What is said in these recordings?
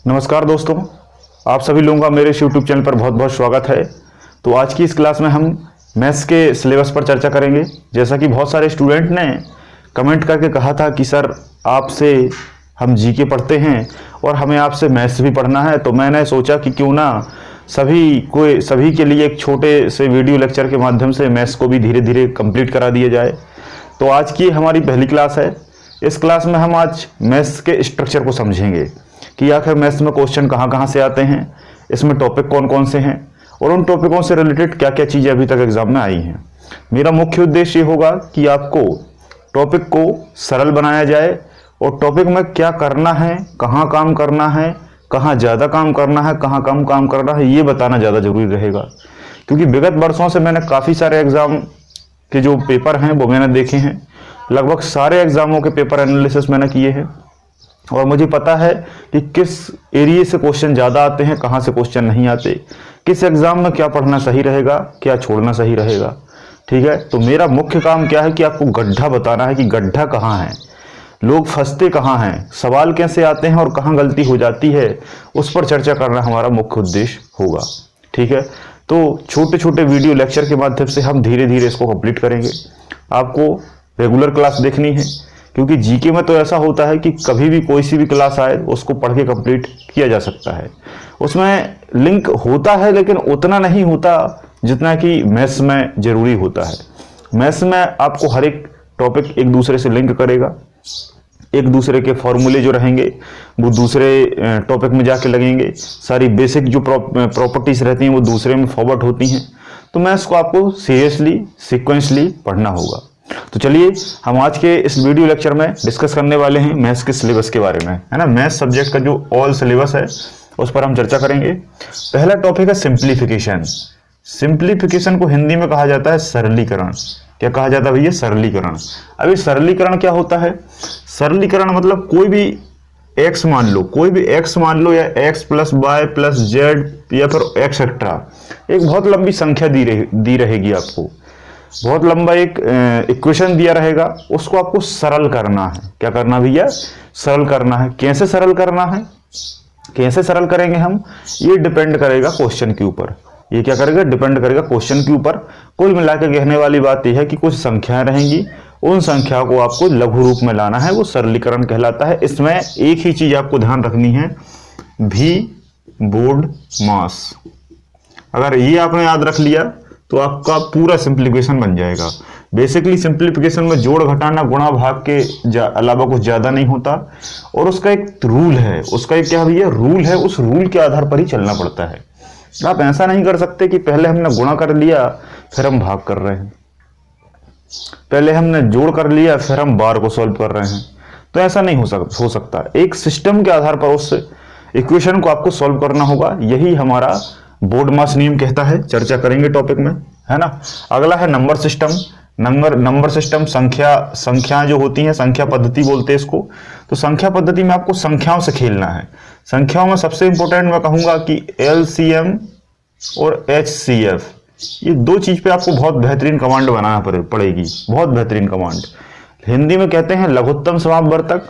नमस्कार दोस्तों, आप सभी लोगों का मेरे यूट्यूब चैनल पर बहुत बहुत स्वागत है। तो आज की इस क्लास में हम मैथ्स के सिलेबस पर चर्चा करेंगे। जैसा कि बहुत सारे स्टूडेंट ने कमेंट करके कहा था कि सर आपसे हम जीके पढ़ते हैं और हमें आपसे मैथ्स भी पढ़ना है, तो मैंने सोचा कि क्यों ना सभी के लिए एक छोटे से वीडियो लेक्चर के माध्यम से मैथ्स को भी धीरे धीरे कंप्लीट करा दिया जाए। तो आज की हमारी पहली क्लास है। इस क्लास में हम आज मैथ्स के स्ट्रक्चर को समझेंगे कि आखिर मैथ्स में क्वेश्चन कहाँ कहाँ से आते हैं, इसमें टॉपिक कौन कौन से हैं और उन टॉपिकों से रिलेटेड क्या क्या चीज़ें अभी तक एग्जाम में आई हैं। मेरा मुख्य उद्देश्य ये होगा कि आपको टॉपिक को सरल बनाया जाए और टॉपिक में क्या करना है, कहाँ काम करना है, कहाँ ज़्यादा काम करना है, कहाँ कम काम करना है, ये बताना ज़्यादा जरूरी रहेगा। क्योंकि विगत वर्षों से मैंने काफ़ी सारे एग्जाम के जो पेपर हैं वो मैंने देखे हैं। लगभग सारे एग्जामों के पेपर एनालिसिस मैंने किए हैं और मुझे पता है कि किस एरिया से क्वेश्चन ज़्यादा आते हैं, कहाँ से क्वेश्चन नहीं आते, किस एग्जाम में क्या पढ़ना सही रहेगा, क्या छोड़ना सही रहेगा। ठीक है, तो मेरा मुख्य काम क्या है कि आपको गड्ढा बताना है कि गड्ढा कहाँ है, लोग फंसते कहाँ हैं, सवाल कैसे आते हैं और कहाँ गलती हो जाती है, उस पर चर्चा करना हमारा मुख्य उद्देश्य होगा। ठीक है, तो छोटे छोटे वीडियो लेक्चर के माध्यम से हम धीरे धीरे इसको कंप्लीट करेंगे। आपको रेगुलर क्लास देखनी है, क्योंकि जीके में तो ऐसा होता है कि कभी भी कोई सी भी क्लास आए उसको पढ़ के कंप्लीट किया जा सकता है। उसमें लिंक होता है लेकिन उतना नहीं होता जितना कि मैथ्स में जरूरी होता है। मैथ्स में आपको हर एक टॉपिक एक दूसरे से लिंक करेगा, एक दूसरे के फॉर्मूले जो रहेंगे वो दूसरे टॉपिक में जाके लगेंगे, सारी बेसिक जो प्रॉपर्टीज रहती हैं वो दूसरे में फॉरवर्ड होती हैं। तो मैथ्स को आपको सीरियसली सिक्वेंसली पढ़ना होगा। तो चलिए हम आज के इस वीडियो लेक्चर में डिस्कस करने वाले हैं मैथ्स के सिलेबस के बारे में, है ना। मैथ्स सब्जेक्ट का जो ऑल सिलेबस है उस पर हम चर्चा करेंगे। पहला टॉपिक है सिंप्लीफिकेशन। सिंप्लीफिकेशन को हिंदी में कहा जाता है सरलीकरण। क्या कहा जाता है भैया? सरलीकरण। अभी सरलीकरण क्या होता है? सरलीकरण मतलब कोई भी x मान लो, कोई भी x मान लो या x plus y plus z या फिर एक्सेट्रा, एक बहुत लंबी संख्या दी रहेगी आपको, बहुत लंबा एक इक्वेशन दिया रहेगा, उसको आपको सरल करना है। क्या करना भैया? सरल करना है। कैसे सरल करना है, कैसे सरल करेंगे हम, ये डिपेंड करेगा क्वेश्चन के ऊपर। ये क्या करेगा? डिपेंड करेगा क्वेश्चन के ऊपर। कुल मिलाकर कहने वाली बात यह है कि कुछ संख्याएं रहेंगी, उन संख्या को आपको लघु रूप में लाना है, वो सरलीकरण कहलाता है। इसमें एक ही चीज आपको ध्यान रखनी है, भी बोर्ड मास। अगर ये आपने याद रख लिया तो आपका पूरा सिंप्लीफिकेशन बन जाएगा। बेसिकली सिंप्लीफिकेशन में जोड़ घटाना गुणा भाग के अलावा कुछ ज्यादा नहीं होता और उसका एक रूल है, उसका एक क्या भैया रूल है, उस रूल के आधार पर ही चलना पड़ता है। आप ऐसा नहीं कर सकते कि पहले हमने गुणा कर लिया फिर हम भाग कर रहे हैं, पहले हमने जोड़ कर लिया फिर हम बार को सॉल्व कर रहे हैं। तो ऐसा नहीं हो सकता। एक सिस्टम के आधार पर उस इक्वेशन को आपको सॉल्व करना होगा। यही हमारा बोर्ड मास नियम कहता है। चर्चा करेंगे टॉपिक में, है ना। अगला है नंबर सिस्टम। नंबर सिस्टम संख्या जो होती हैं, संख्या पद्धति बोलते हैं इसको। तो संख्या पद्धति में आपको संख्याओं से खेलना है। संख्याओं में सबसे इंपॉर्टेंट मैं कहूंगा कि एलसीएम और एचसीएफ, ये दो चीज पे आपको बहुत बेहतरीन कमांड बनाना पड़ेगी, बहुत बेहतरीन कमांड। हिंदी में कहते हैं लघुत्तम समापवर्तक,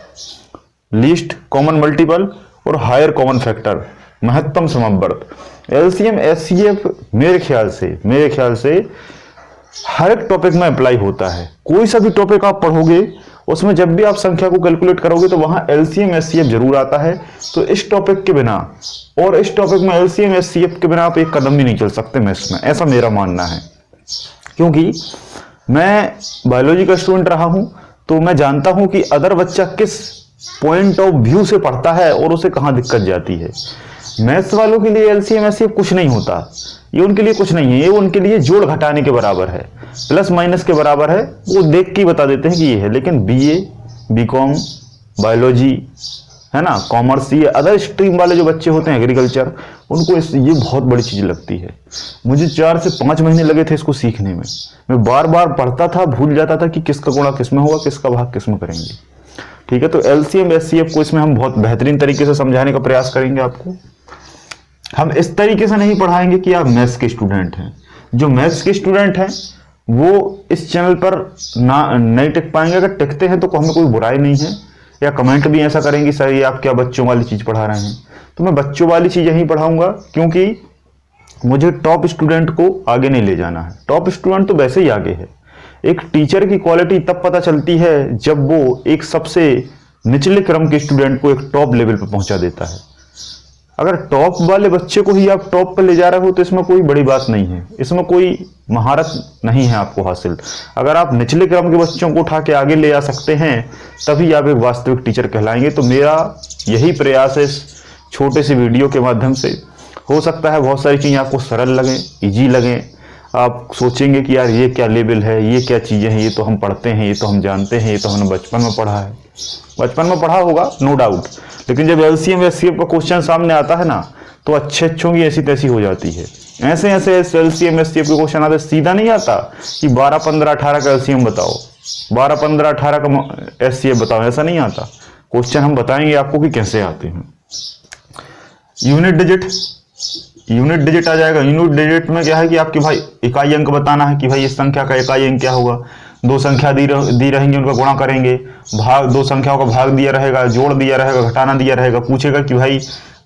लीस्ट कॉमन मल्टीपल और हायर कॉमन फैक्टर, महत्तम समापवर्तक। एलसीएम एचसीएफ मेरे ख्याल से हर एक टॉपिक में अप्लाई होता है। कोई सा भी टॉपिक आप पढ़ोगे उसमें जब भी आप संख्या को कैलकुलेट करोगे तो वहां एलसीएम एचसीएफ जरूर आता है। तो इस टॉपिक के बिना और इस टॉपिक में एलसीएम एचसीएफ के बिना आप एक कदम भी नहीं चल सकते मैथ्स में, ऐसा मेरा मानना है। क्योंकि मैं बायोलॉजी का स्टूडेंट रहा हूं तो मैं जानता हूं कि अदर बच्चा किस पॉइंट ऑफ व्यू से पढ़ता है और उसे कहां दिक्कत जाती है। मैथ्स वालों के लिए एलसीएम एचसीएफ कुछ नहीं होता, ये उनके लिए कुछ नहीं है, ये उनके लिए जोड़ घटाने के बराबर है, प्लस माइनस के बराबर है। वो देख के ही बता देते हैं कि ये है। लेकिन बीए, बीकॉम, बायोलॉजी, है ना, कॉमर्स, ये अदर स्ट्रीम वाले जो बच्चे होते हैं, एग्रीकल्चर, उनको ये बहुत बड़ी चीज लगती है। मुझे 4 से 5 महीने लगे थे इसको सीखने में। मैं बार बार पढ़ता था, भूल जाता था कि किसका गुणा किसमें होगा, किसका भाग किसमें करेंगे। ठीक है, तो एलसीएम एचसीएफ को इसमें हम बहुत बेहतरीन तरीके से समझाने का प्रयास करेंगे आपको। हम इस तरीके से नहीं पढ़ाएंगे कि आप मैथ्स के स्टूडेंट हैं। जो मैथ्स के स्टूडेंट हैं वो इस चैनल पर नहीं टिक पाएंगे। अगर टिकते हैं तो हमें कोई बुराई नहीं है, या कमेंट भी ऐसा करेंगे सर ये आप क्या बच्चों वाली चीज पढ़ा रहे हैं। तो मैं बच्चों वाली चीज़ यहीं पढ़ाऊंगा, क्योंकि मुझे टॉप स्टूडेंट को आगे नहीं ले जाना है। टॉप स्टूडेंट तो वैसे ही आगे है। एक टीचर की क्वालिटी तब पता चलती है जब वो एक सबसे निचले क्रम के स्टूडेंट को एक टॉप लेवल पर पहुंचा देता है। अगर टॉप वाले बच्चे को ही आप टॉप पर ले जा रहे हो तो इसमें कोई बड़ी बात नहीं है, इसमें कोई महारत नहीं है आपको हासिल। अगर आप निचले क्रम के बच्चों को उठा के आगे ले जा सकते हैं तभी आप एक वास्तविक टीचर कहलाएंगे। तो मेरा यही प्रयास है इस छोटे से वीडियो के माध्यम से। हो सकता है बहुत सारी चीज़ें आपको सरल लगें, ईजी लगें, आप सोचेंगे कि यार ये क्या लेवल है, ये क्या चीज़ें हैं, ये तो हम पढ़ते हैं, ये तो हम जानते हैं, ये तो हमने बचपन में पढ़ा है। बचपन में पढ़ा होगा नो डाउट, लेकिन जब LCM SCF का क्वेश्चन सामने आता है ना तो अच्छों की ऐसी तैसी हो जाती है। ऐसे ऐसे LCM SCF के क्वेश्चन आते, सीधा नहीं आता कि 12, 15, 18 का LCM बताओ, 12, 15, 18 का SCF बताओ, ऐसा नहीं आता। क्वेश्चन हम बताएंगे आपको कि कैसे आते हैं। यूनिट डिजिट आ जाएगा। यूनिट डिजिट में क्या है कि आपके भाई इकाई अंक बताना है कि भाई इस संख्या का इकाई अंक क्या होगा। दो संख्या दी रहेंगी, उनका गुणा करेंगे, भाग, दो संख्याओं का भाग दिया रहेगा, जोड़ दिया रहेगा, घटाना दिया रहेगा। पूछेगा कि भाई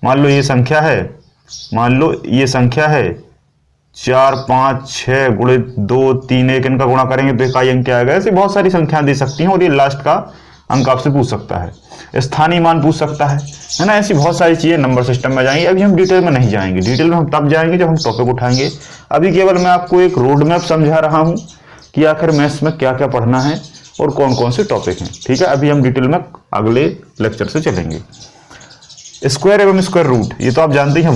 मान लो ये संख्या है, मान लो ये संख्या है 4, 5, 6 गुणे 2, 3, 1, इनका गुणा करेंगे तो इकाई अंक क्या आएगा। ऐसे बहुत सारी संख्याएं दे सकती हैं और ये लास्ट का अंक आपसे पूछ सकता है, स्थानीय मान पूछ सकता है ना। ऐसी बहुत सारी चीजें नंबर सिस्टम में जाएंगी। अभी हम डिटेल में नहीं जाएंगे, डिटेल में हम तब जाएंगे जब हम टॉपिक उठाएंगे। अभी केवल मैं आपको एक रोड मैप समझा रहा हूं कि आखिर मैथ्स में क्या क्या पढ़ना है और कौन कौन से टॉपिक हैं। ठीक है, अभी हम डिटेल में अगले लेक्चर से चलेंगे। स्क्वायर एवं स्क्वायर रूट, ये तो आप जानते हैं,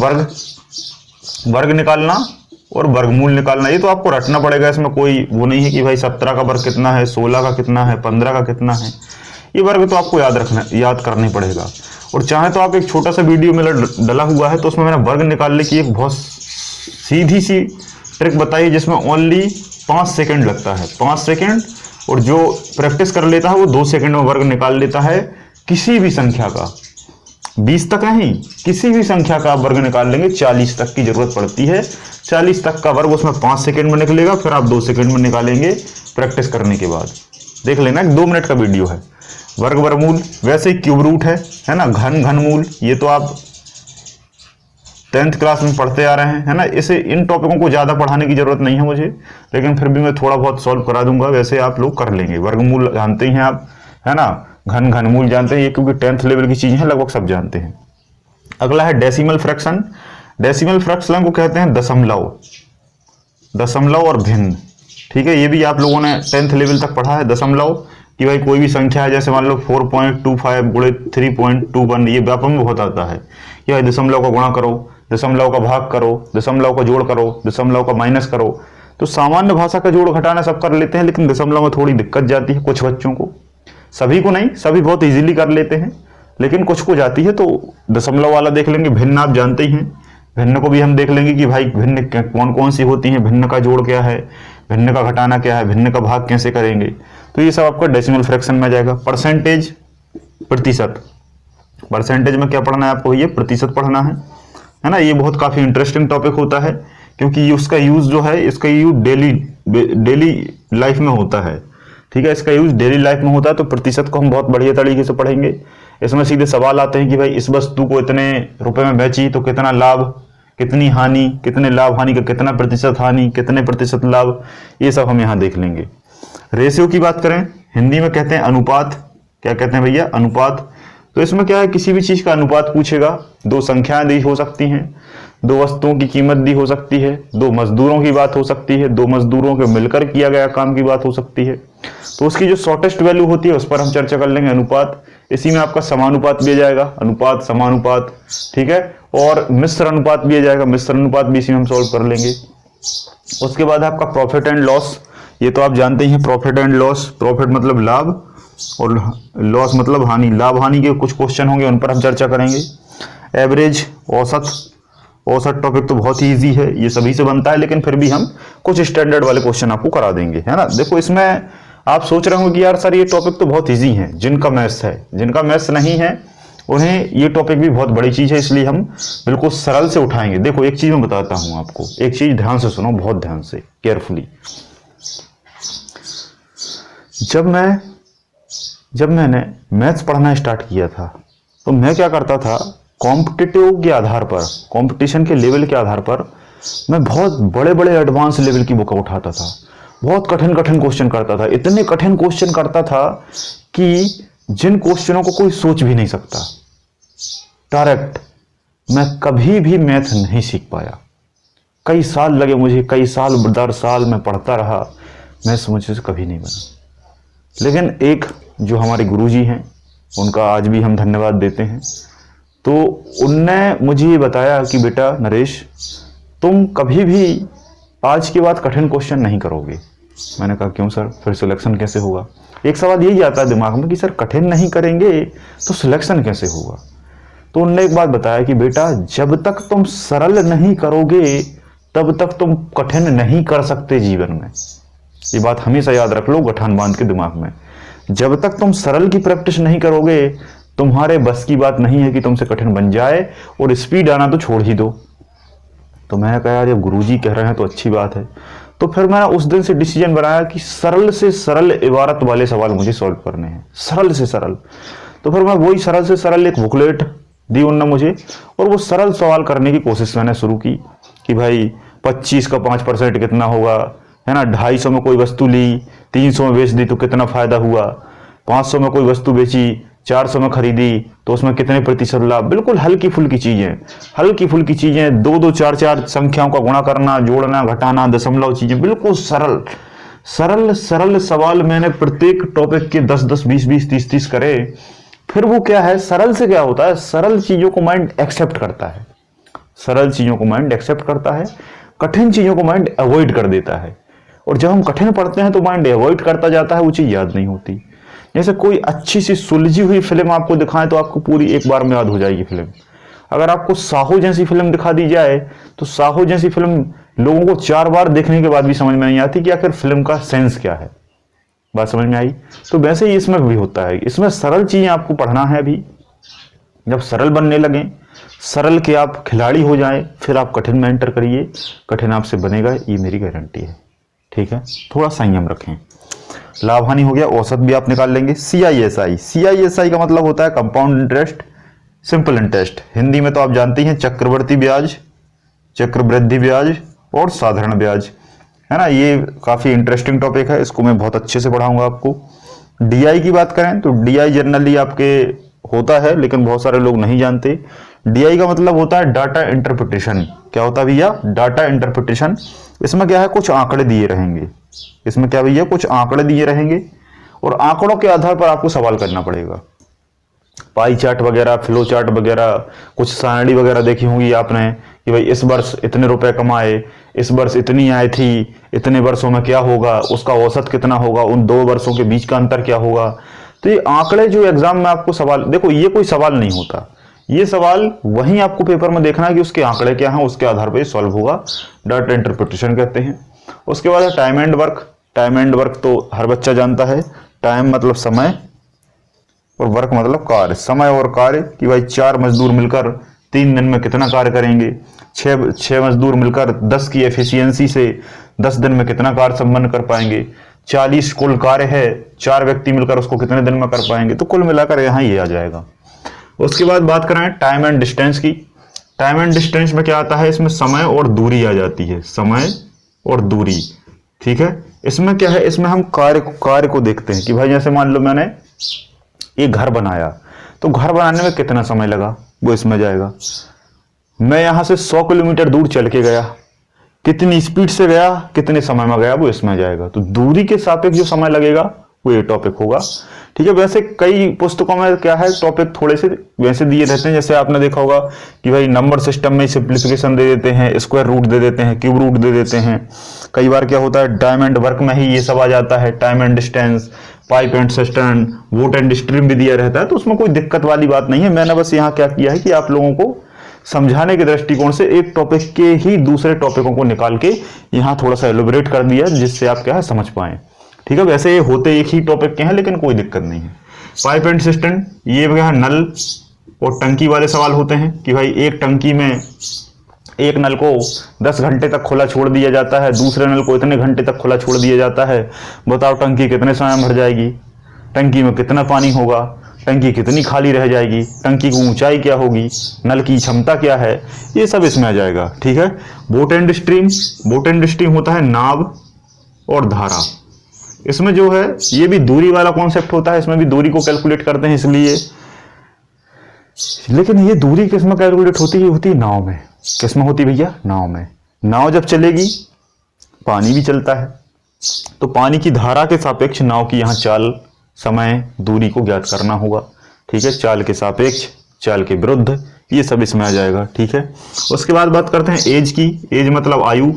वर्ग निकालना और वर्गमूल निकालना, ये तो आपको रटना पड़ेगा। इसमें कोई वो नहीं है कि भाई 17 का वर्ग कितना है, 16 का कितना है, 15 का कितना है। ये वर्ग तो आपको याद करना पड़ेगा। और चाहे तो आप एक छोटा सा वीडियो मेरा डला हुआ है तो उसमें मैंने वर्ग निकालने की एक बहुत सीधी सी ट्रिक बताई जिसमें ओनली 5 सेकंड लगता है, 5 सेकंड। और जो प्रैक्टिस कर लेता है वो 2 सेकंड में वर्ग निकाल लेता है। किसी भी संख्या का, 20 तक नहीं, किसी भी संख्या का आप वर्ग निकाल लेंगे। 40 तक की जरूरत पड़ती है। 40 तक का वर्ग उसमें 5 सेकंड में निकलेगा, फिर आप 2 सेकंड में निकालेंगे प्रैक्टिस करने के बाद। देख लेना, 2 मिनट का वीडियो है। वर्ग वर्गमूल, वैसे ही क्यूब रूट है ना, घनमूल, ये तो आप 10th क्लास में पढ़ते आ रहे हैं, है ना। इसे इन टॉपिकों को ज़्यादा पढ़ाने की जरूरत नहीं है मुझे, लेकिन फिर भी मैं थोड़ा बहुत सॉल्व करा दूंगा, वैसे आप लोग कर लेंगे। वर्गमूल जानते ही हैं आप, है ना, घनमूल जानते हैं, ये क्योंकि 10th लेवल की चीज़ें हैं, लगभग सब जानते हैं। अगला है डेसिमल फ्रैक्शन। डेसिमल फ्रैक्शन को कहते हैं दशमलव और भिन्न। ठीक है, ये भी आप लोगों ने 10th लेवल तक पढ़ा है। दशमलव कि भाई कोई भी संख्या है, जैसे मान लो 4.25 गुणे 3.21, ये व्यापक में बहुत आता है कि भाई दशमलव का गुणा करो, दशमलव का भाग करो, दशमलव का जोड़ करो, दशमलव का माइनस करो। तो सामान्य भाषा का जोड़ घटाना सब कर लेते हैं, लेकिन दशमलव में थोड़ी दिक्कत जाती है कुछ बच्चों को। सभी को नहीं, सभी बहुत इजीली कर लेते हैं, लेकिन कुछ को जाती है। तो दशमलव वाला देख लेंगे। भिन्न आप जानते ही हैं, भिन्न को भी हम देख लेंगे कि भाई भिन्न कौन कौन सी होती हैं, भिन्न का जोड़ क्या है, भिन्न का घटाना क्या है, भिन्न का भाग कैसे करेंगे। तो ये सब आपका डेसिमल फ्रैक्शन में जाएगा। परसेंटेज, प्रतिशत, परसेंटेज में क्या पढ़ना है आपको, ये प्रतिशत पढ़ना है ना। ये बहुत काफी इंटरेस्टिंग टॉपिक होता है, क्योंकि उसका यूज जो है, इसका यूज डेली लाइफ में होता है। ठीक है, इसका यूज डेली लाइफ में होता है। तो प्रतिशत को हम बहुत बढ़िया तरीके से पढ़ेंगे। इसमें सीधे सवाल आते हैं कि भाई इस वस्तु को इतने रुपए में बेची तो कितना लाभ, कितनी हानि, कितने लाभ हानि का कितना प्रतिशत हानि, कितने प्रतिशत लाभ, ये सब हम यहाँ देख लेंगे। रेशियो की बात करें, हिंदी में कहते हैं अनुपात। क्या कहते हैं भैया, अनुपात। तो इसमें क्या है, किसी भी चीज का अनुपात पूछेगा। 2 संख्याएं दी हो सकती हैं, 2 वस्तुओं की कीमत दी हो सकती है, 2 मजदूरों की बात हो सकती है, 2 मजदूरों के मिलकर किया गया काम की बात हो सकती है। तो उसकी जो शॉर्टेस्ट वैल्यू होती है उस पर हम चर्चा कर लेंगे, अनुपात। इसी में आपका समानुपात भी आ जाएगा, अनुपात, समानुपात। ठीक है, और मिश्र अनुपात भी आ जाएगा, मिश्र अनुपात भी इसी में हम सॉल्व कर लेंगे। उसके बाद आपका प्रॉफिट एंड लॉस, ये तो आप जानते ही हैं, प्रॉफिट एंड लॉस। प्रॉफिट मतलब लाभ और लॉस मतलब हानि। लाभ हानि के कुछ क्वेश्चन होंगे, उन पर हम चर्चा करेंगे। एवरेज, औसत। औसत टॉपिक तो बहुत ही इजी है, ये सभी से बनता है, लेकिन फिर भी हम कुछ स्टैंडर्ड वाले क्वेश्चन आपको करा देंगे, है ना। देखो, इसमें आप सोच रहे होंगे कि यार सर ये टॉपिक तो बहुत इजी है, जिनका मैथ्स है, जिनका मैथ्स नहीं है उन्हें ये टॉपिक भी बहुत बड़ी चीज है, इसलिए हम बिल्कुल सरल से उठाएंगे। देखो, एक चीज मैं बताता हूं आपको, एक चीज ध्यान से सुनो, बहुत ध्यान से, केयरफुली। जब मैंने मैथ्स पढ़ना स्टार्ट किया था तो मैं क्या करता था कॉम्पिटिटिव के आधार पर, कंपटीशन के लेवल के आधार पर मैं बहुत बड़े बड़े एडवांस लेवल की बुक उठाता था, बहुत कठिन कठिन क्वेश्चन करता था, इतने कठिन क्वेश्चन करता था कि जिन क्वेश्चनों को कोई सोच भी नहीं सकता। डायरेक्ट मैं कभी भी मैथ नहीं सीख पाया, कई साल लगे मुझे, कई साल दर साल मैं पढ़ता रहा, मैथ मुझसे कभी नहीं बना। लेकिन एक जो हमारे गुरुजी हैं, उनका आज भी हम धन्यवाद देते हैं, तो उनने मुझे ये बताया कि बेटा नरेश, तुम कभी भी आज के बाद कठिन क्वेश्चन नहीं करोगे। मैंने कहा क्यों सर, फिर सिलेक्शन कैसे होगा? एक सवाल यही आता है दिमाग में कि सर कठिन नहीं करेंगे तो सिलेक्शन कैसे होगा? तो उन्होंने एक बात बताया कि बेटा जब तक तुम सरल नहीं करोगे तब तक तुम कठिन नहीं कर सकते जीवन में। ये बात हमेशा याद रख लो, गठान बांध के दिमाग में। जब तक तुम सरल की प्रैक्टिस नहीं करोगे, तुम्हारे बस की बात नहीं है कि तुमसे कठिन बन जाए, और स्पीड आना तो छोड़ ही दो। तो मैंने कहा यार, जब गुरुजी कह रहे हैं तो अच्छी बात है। तो फिर मैंने उस दिन से डिसीजन बनाया कि सरल से सरल इबारत वाले सवाल मुझे सॉल्व करने हैं, सरल से सरल। तो फिर मैं वही सरल से सरल एक बुकलेट दी उन्होंने मुझे, और वो सरल सवाल करने की कोशिश मैंने शुरू की कि भाई 25 का 5% कितना होगा, है ना, 250 में कोई वस्तु ली, 300 में बेच दी तो कितना फायदा हुआ, 500 में कोई वस्तु बेची, 400 में खरीदी तो उसमें कितने प्रतिशत लाभ। बिल्कुल हल्की फुल्की चीजें, हल्की फुल्की चीजें, 2 4 4 संख्याओं का गुणा करना, जोड़ना, घटाना, दशमलव चीजें, बिल्कुल सरल सरल सरल सवाल मैंने प्रत्येक टॉपिक के 10 10 20 20 30 30 करे। फिर वो क्या है, सरल से क्या होता है, सरल चीजों को माइंड एक्सेप्ट करता है, सरल चीजों को माइंड एक्सेप्ट करता है, कठिन चीजों को माइंड अवॉइड कर देता है। और जब हम कठिन पढ़ते हैं तो माइंड अवॉइड करता जाता है, वो चीज याद नहीं होती। जैसे कोई अच्छी सी सुलझी हुई फिल्म आपको दिखाएं तो आपको पूरी एक बार में याद हो जाएगी फिल्म। अगर आपको साहो जैसी फिल्म दिखा दी जाए तो साहो जैसी फिल्म लोगों को 4 बार देखने के बाद भी समझ में नहीं आती कि आखिर फिल्म का सेंस क्या है। बात समझ में आई? तो वैसे ही इसमें भी होता है, इसमें सरल चीजें आपको पढ़ना है। अभी जब सरल बनने लगे, सरल के आप खिलाड़ी हो जाए, फिर आप कठिन में एंटर करिए, कठिन आपसे बनेगा, ये मेरी गारंटी है। ठीक है, थोड़ा संयम रखें। लाभ हानि हो गया, औसत भी आप निकाल लेंगे। CISI, CISI का मतलब होता है compound interest, simple interest. Hindi में तो आप जानते हैं चक्रवर्ती ब्याज, चक्रवृद्धि ब्याज और साधारण ब्याज, है ना। ये काफी इंटरेस्टिंग टॉपिक है, इसको मैं बहुत अच्छे से पढ़ाऊंगा आपको। DI की बात करें तो DI जनरली आपके होता है, लेकिन बहुत सारे लोग नहीं जानते। DI का मतलब होता है डाटा इंटरप्रिटेशन। क्या होता है भैया? Data interpretation. इसमें क्या है, कुछ आंकड़े दिए रहेंगे। इसमें क्या भैया, कुछ आंकड़े दिए रहेंगे और आंकड़ों के आधार पर आपको सवाल करना पड़ेगा। पाई चार्ट वगैरह, फ्लो चार्ट वगैरह, कुछ सारणी वगैरह देखी होंगी आपने कि भाई इस वर्ष इतने रुपए कमाए, इस वर्ष इतनी आय थी, इतने वर्षों में क्या होगा, उसका औसत कितना होगा, उन 2 वर्षों के बीच का अंतर क्या होगा। तो ये आंकड़े जो एग्जाम में आपको सवाल, देखो ये कोई सवाल नहीं होता, ये सवाल वहीं आपको पेपर में देखना है कि उसके आंकड़े क्या हैं, उसके आधार पर सॉल्व होगा। डाटा इंटरप्रिटेशन कहते हैं। उसके बाद है time and work. Time and work तो हर बच्चा जानता है। टाइम मतलब समय और वर्क मतलब कार्य। समय और कार्य कि भाई 4 मजदूर मिलकर 3 दिन में कितना कार्य करेंगे, 6 मजदूर मिलकर 10 की एफिशिएंसी से 10 दिन में कितना कार्य संपन्न कर पाएंगे। 40 कुल कार्य है, 4 व्यक्ति मिलकर उसको कितने दिन में कर पाएंगे। तो कुल मिलाकर यहाँ ये आ जाएगा। उसके बाद बात करें टाइम एंड डिस्टेंस की। टाइम एंड डिस्टेंस में क्या आता है, इसमें समय और दूरी आ जाती है, समय और दूरी। ठीक है, इसमें क्या है, इसमें हम कार्य को देखते हैं कि भाई जैसे मान लो मैंने एक घर बनाया, तो घर बनाने में कितना समय लगा, वो इसमें जाएगा। मैं यहां से 100 किलोमीटर दूर चल के गया, कितनी स्पीड से गया, कितने समय में गया, वो इसमें जाएगा। तो दूरी के सापेक्ष जो समय लगेगा वो ये टॉपिक होगा। ठीक है, वैसे कई पुस्तकों में क्या है, टॉपिक थोड़े से वैसे दिए रहते हैं। जैसे आपने देखा होगा कि भाई नंबर सिस्टम में सिंप्लीफिकेशन दे देते हैं, स्क्वायर रूट दे देते हैं, क्यूब रूट दे देते हैं। कई बार क्या होता है, टाइम एंड वर्क में ही ये सब आ जाता है, time and distance, pipe and system, vote and stream भी दिया रहता है। तो उसमें कोई दिक्कत वाली बात नहीं है। मैंने बस यहाँ क्या किया है कि आप लोगों को समझाने के दृष्टिकोण से एक टॉपिक के ही दूसरे टॉपिकों को निकाल के यहाँ थोड़ा सा एलोबरेट कर दिया, जिससे आप क्या है समझ पाए। ठीक है, वैसे ये होते एक ही टॉपिक के हैं, लेकिन कोई दिक्कत नहीं है। पाइप एंड सिस्टम, ये क्या है, नल और टंकी वाले सवाल होते हैं कि भाई एक टंकी में एक नल को 10 घंटे तक खुला छोड़ दिया जाता है, दूसरे नल को इतने घंटे तक खुला छोड़ दिया जाता है। बताओ टंकी कितने समय में भर जाएगी, टंकी में कितना पानी होगा। टंकी कितनी खाली रह जाएगी, टंकी की ऊंचाई क्या होगी, नल की क्षमता क्या है, ये सब इसमें आ जाएगा। ठीक है। Boat and stream, boat and stream होता है नाव और धारा। इसमें जो है ये भी दूरी वाला कॉन्सेप्ट होता है, इसमें भी दूरी को कैलकुलेट करते हैं इसलिए, लेकिन ये दूरी किसमें कैलकुलेट होती है, होती है नाव में। किसमें होती है भैया, नाव में। नाव जब चलेगी पानी भी चलता है, तो पानी की धारा के सापेक्ष नाव की यहाँ चाल, समय, दूरी को ज्ञात करना होगा। ठीक है। चाल के सापेक्ष, चाल के विरुद्ध, ये सब इसमें आ जाएगा। ठीक है। उसके बाद बात करते हैं एज की। एज मतलब आयु।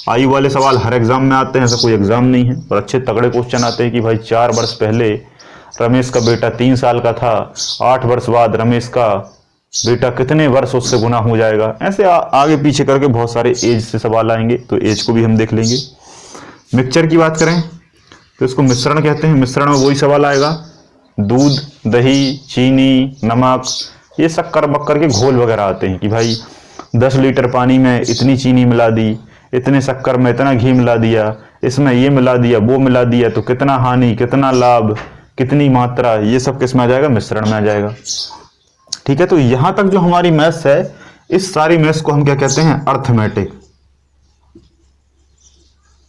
आयु वाले सवाल हर एग्जाम में आते हैं, ऐसा कोई एग्जाम नहीं है, और अच्छे तगड़े क्वेश्चन आते हैं कि भाई 4 वर्ष पहले रमेश का बेटा 3 साल का था, 8 वर्ष बाद रमेश का बेटा कितने वर्ष उससे गुना हो जाएगा। ऐसे आगे पीछे करके बहुत सारे एज से सवाल आएंगे, तो एज को भी हम देख लेंगे। मिक्सचर की बात करें तो इसको मिश्रण कहते हैं। मिश्रण में वही सवाल आएगा, दूध, दही, चीनी, नमक, ये शक्कर बक्कर के घोल वगैरह आते हैं कि भाई 10 लीटर पानी में इतनी चीनी मिला दी, इतने शक्कर में इतना घी मिला दिया, इसमें ये मिला दिया, वो मिला दिया, तो कितना हानि, कितना लाभ, कितनी मात्रा, ये सब किस में आ जाएगा, मिश्रण में आ जाएगा। ठीक है। तो यहां तक जो हमारी मैथ्स है, इस सारी मैथ्स को हम क्या कहते हैं, अर्थमेटिक।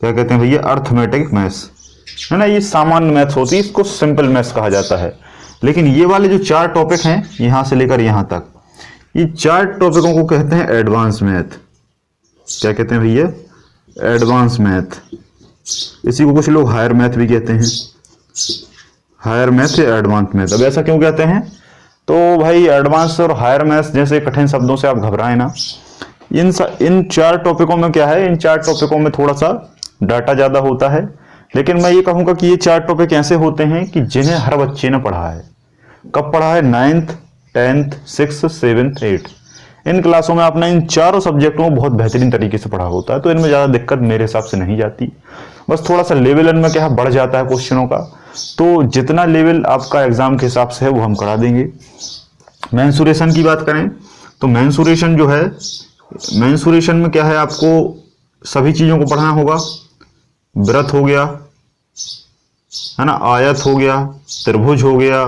क्या कहते हैं भैया, अर्थमेटिक मैथ्स, है ना। ये सामान्य मैथ्स होती है, इसको सिंपल मैथ्स कहा जाता है। लेकिन ये वाले जो 4 टॉपिक हैं यहां से लेकर यहां तक, ये 4 टॉपिकों को कहते हैं एडवांस मैथ। क्या कहते हैं भैया, एडवांस मैथ। इसी को कुछ लोग हायर मैथ भी कहते हैं, हायर मैथ या एडवांस मैथ। अब ऐसा क्यों कहते हैं, तो भाई एडवांस और हायर मैथ जैसे कठिन शब्दों से आप घबराएं ना। इन 4 टॉपिकों में क्या है, इन 4 टॉपिकों में थोड़ा सा डाटा ज्यादा होता है, लेकिन मैं ये कहूंगा कि ये 4 टॉपिक ऐसे होते हैं कि जिन्हें हर बच्चे ने पढ़ा है। कब पढ़ा है, 9th, 10th, 6th, 7th, 8th, इन क्लासों में आपने इन चारों सब्जेक्टों को बहुत बेहतरीन तरीके से पढ़ा होता है, तो इनमें ज्यादा दिक्कत मेरे हिसाब से नहीं जाती। बस थोड़ा सा लेवल इनमें क्या है, बढ़ जाता है क्वेश्चनों का, तो जितना लेवल आपका एग्जाम के हिसाब से है वो हम करा देंगे। मेंसुरेशन की बात करें तो मेंसुरेशन जो है, मेंसुरेशन में क्या है, आपको सभी चीजों को पढ़ना होगा। वृत्त हो गया, है ना, आयत हो गया, त्रिभुज हो गया,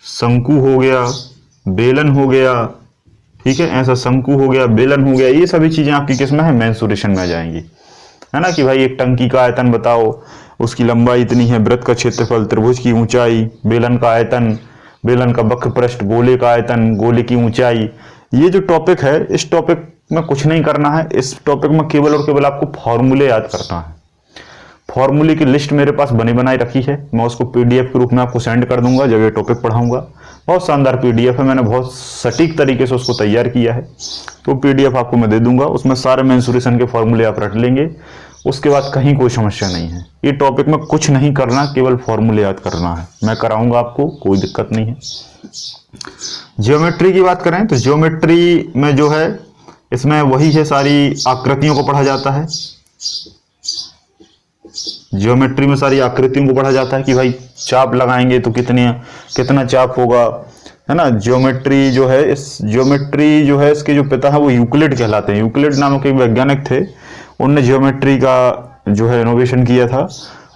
शंकु हो गया, बेलन हो गया। ठीक है। ऐसा शंकु हो गया, बेलन हो गया, ये सभी चीजें आपकी किसमें है, मेंसुरेशन में आ जाएंगी, है ना। कि भाई एक टंकी का आयतन बताओ, उसकी लंबाई इतनी है, वृत्त का क्षेत्रफल, त्रिभुज की ऊंचाई, बेलन का आयतन, बेलन का वक्र पृष्ठ, गोले का आयतन, गोले की ऊंचाई। ये जो टॉपिक है, इस टॉपिक में कुछ नहीं करना है, इस टॉपिक में केवल और केवल आपको फॉर्मूले याद करना है। फॉर्मूले की लिस्ट मेरे पास बनी बनाई रखी है, मैं उसको पीडीएफ के रूप में आपको सेंड कर दूंगा जब ये टॉपिक पढ़ाऊंगा। बहुत शानदार पीडीएफ है, मैंने बहुत सटीक तरीके से उसको तैयार किया है, तो पीडीएफ आपको मैं दे दूंगा। उसमें सारे मेंसुरेशन के फॉर्मूले आप रट लेंगे, उसके बाद कहीं कोई समस्या नहीं है। ये टॉपिक में कुछ नहीं करना, केवल फॉर्मूले याद करना है, मैं कराऊंगा आपको, कोई दिक्कत नहीं है। ज्योमेट्री की बात करें तो ज्योमेट्री में जो है, इसमें वही है, सारी आकृतियों को पढ़ा जाता है। ज्योमेट्री में सारी आकृतियों को पढ़ा जाता है कि भाई चाप लगाएंगे तो कितना चाप होगा, है ना। ज्योमेट्री जो है, इस ज्योमेट्री जो है, इसके जो पिता है वो यूक्लिड कहलाते हैं। यूक्लिड नामक एक वैज्ञानिक थे, उनने ज्योमेट्री का जो है इनोवेशन किया था।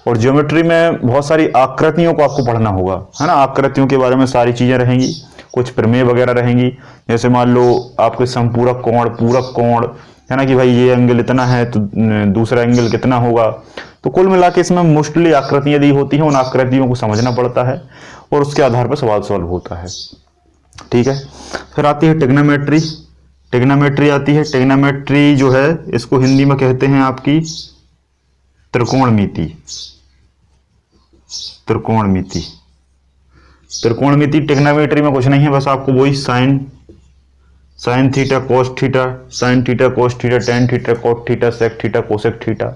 और ज्योमेट्री में बहुत सारी आकृतियों को आपको पढ़ना होगा, है ना। आकृतियों के बारे में सारी चीजें रहेंगी, कुछ प्रमेय वगैरह रहेंगी। जैसे मान लो आपके समपूरक कोण, पूरक कोण, है ना, कि भाई ये एंगल इतना है तो दूसरा एंगल कितना होगा। तो कुल मिला के इसमें मोस्टली आकृतियां दी होती हैं, उन आकृतियों को समझना पड़ता है और उसके आधार पर सवाल सॉल्व होता है। ठीक है। फिर आती है टिग्नोमेट्री। टिग्नोमेट्री आती है। टिग्नोमेट्री जो है, इसको हिंदी में कहते हैं आपकी त्रिकोणमिति। त्रिकोणमिति, त्रिकोणमिति टिग्नोमेट्री में कुछ नहीं है, बस आपको वही sine theta cos theta, sine theta cos theta, tan theta cot theta, sec theta cosec theta,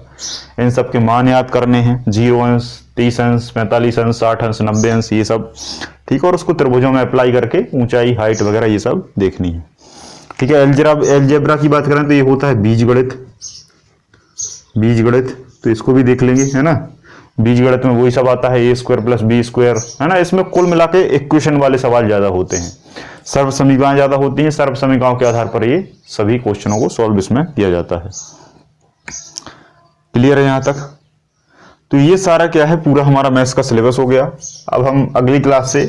इन सब के मान याद करने हैं। 0 अंश, 30 अंश, 45 अंश, 60 अंश, 90 अंश, ये सब। ठीक है। और उसको त्रिभुजों में अप्लाई करके ऊंचाई, हाइट वगैरह ये सब देखनी है। ठीक है। एलजेब्रा की बात करें तो ये होता है बीजगणित। बीजगणित तो इसको भी देख लेंगे, है ना। बीजगणित में वही सब आता है, a² + b², है ना। इसमें कुल मिला के इक्वेशन वाले सवाल ज्यादा होते हैं, सर्व समीकरण ज्यादा होती हैं। सर्व समीकरणों के आधार पर ये सभी क्वेश्चनों को सॉल्व इसमें किया जाता है। क्लियर है यहां तक। तो ये सारा क्या है, पूरा हमारा मैथ्स का सिलेबस हो गया। अब हम अगली क्लास से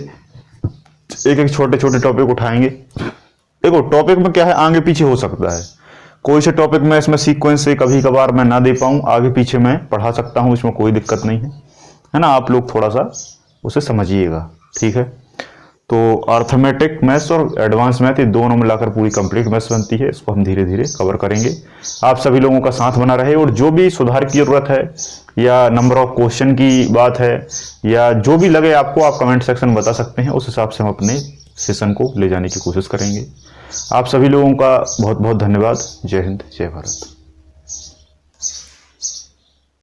एक एक छोटे छोटे टॉपिक उठाएंगे। देखो टॉपिक में क्या है, आगे पीछे हो सकता है, कोई से टॉपिक में इसमें सीक्वेंस से कभी कभार मैं ना दे पाऊँ, आगे पीछे मैं पढ़ा सकता हूँ, इसमें कोई दिक्कत नहीं है ना। आप लोग थोड़ा सा उसे समझिएगा, ठीक है। तो अर्थमेटिक मैथ्स और एडवांस मैथ ये दोनों मिलाकर पूरी कंप्लीट मैथ्स बनती है, इसको हम धीरे धीरे कवर करेंगे। आप सभी लोगों का साथ बना रहे, और जो भी सुधार की जरूरत है या नंबर ऑफ क्वेश्चन की बात है या जो भी लगे आपको, आप कमेंट सेक्शन में बता सकते हैं, उस हिसाब से हम अपने सेशन को ले जाने की कोशिश करेंगे। आप सभी लोगों का बहुत बहुत धन्यवाद। जय हिंद, जय भारत।